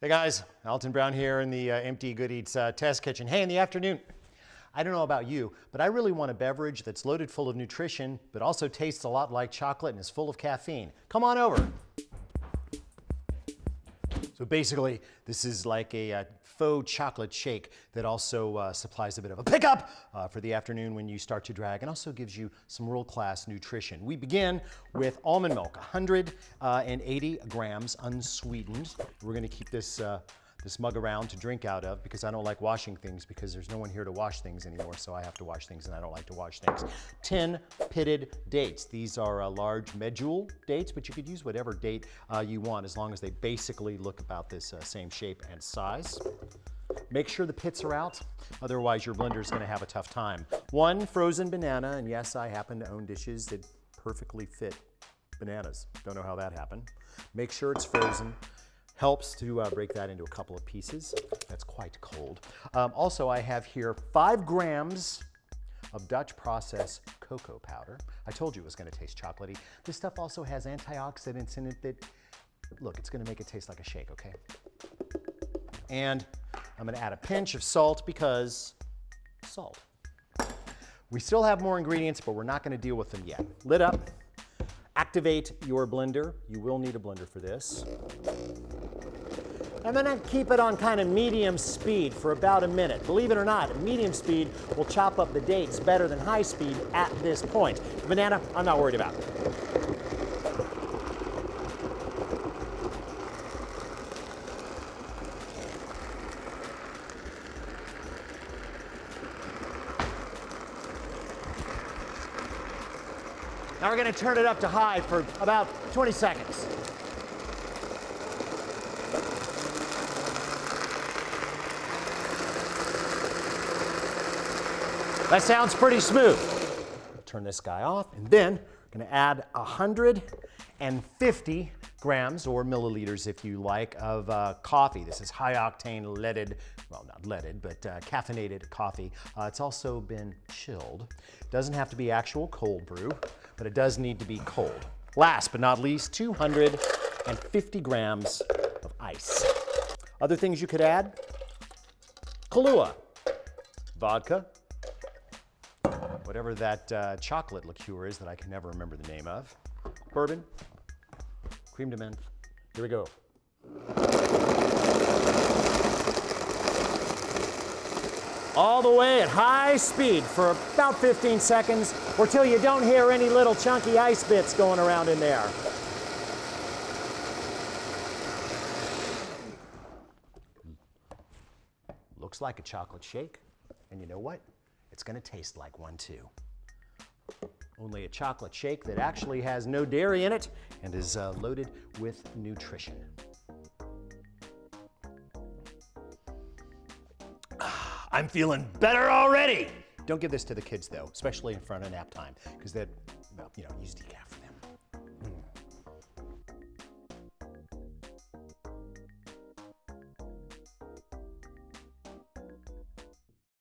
Hey guys, Alton Brown here in the Empty Good Eats test kitchen. Hey, in the afternoon, I don't know about you, but I really want a beverage that's loaded full of nutrition, but also tastes a lot like chocolate and is full of caffeine. Come on over. So basically, this is like a faux chocolate shake that also supplies a bit of a pickup for the afternoon when you start to drag, and also gives you some world-class nutrition. We begin with almond milk, 180 grams unsweetened. We're going to keep this mug around to drink out of because I don't like washing things because there's no one here to wash things anymore, so I have to wash things and I don't like to wash things. 10 pitted dates. These are large medjool dates, but you could use whatever date you want as long as they basically look about this same shape and size. Make sure the pits are out, otherwise your blender is going to have a tough time. 1 frozen banana, and yes, I happen to own dishes that perfectly fit bananas. Don't know how that happened. Make sure it's frozen. Helps to break that into a couple of pieces. That's quite cold. Also, I have here 5 grams of Dutch processed cocoa powder. I told you it was going to taste chocolatey. This stuff also has antioxidants in it that, look, it's going to make it taste like a shake, okay? And I'm going to add a pinch of salt because salt. We still have more ingredients, but we're not going to deal with them yet. Lid up. Activate your blender. You will need a blender for this. I'm gonna keep it on kind of medium speed for about a minute. Believe it or not, medium speed will chop up the dates better than high speed at this point. The banana, I'm not worried about. Now we're going to turn it up to high for about 20 seconds. That sounds pretty smooth. Turn this guy off, and then we're going to add 150 grams or milliliters, if you like, of coffee. This is high-octane leaded, well, not leaded, but caffeinated coffee. It's also been chilled. Doesn't have to be actual cold brew, but it does need to be cold. Last but not least, 250 grams of ice. Other things you could add: Kahlua, vodka, whatever that chocolate liqueur is that I can never remember the name of, bourbon, cream de menthe. Here we go. All the way at high speed for about 15 seconds or till you don't hear any little chunky ice bits going around in there. Looks like a chocolate shake, and you know what? It's going to taste like one too. Only a chocolate shake that actually has no dairy in it and is loaded with nutrition. I'm feeling better already. Don't give this to the kids though, especially in front of nap time, because that, well, use decaf for that.